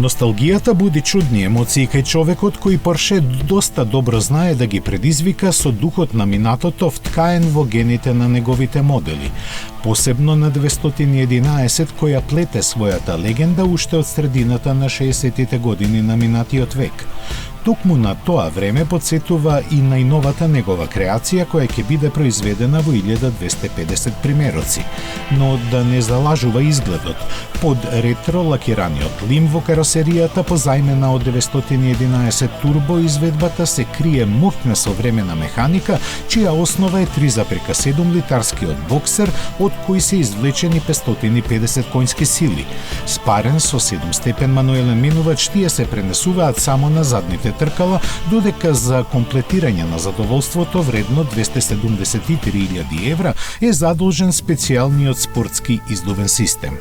Носталгијата буди чудни емоции кај човекот кој Порше доста добро знае да ги предизвика со духот на минатото вткаен во гените на неговите модели. Посебно на 911 која плете својата легенда уште од средината на 60-тите години на минатиот век. Токму на тоа време подсетува и најновата негова креација која ќе биде произведена во 1250 примероци. Но да не залажува изгледот. Под ретро лакираниот лим во каросеријата позајмена од 911 турбо изведбата се крие мощна современа механика, чија основа е 3,7 литарскиот боксер, од кој се извлечени 550 конски сили. Спарен со 7-степен мануелен менувач, тие се пренесуваат само на задните тркала, додека за комплетирање на задоволството вредно 273.000 евра е задолжен специјалниот спортски издувен систем.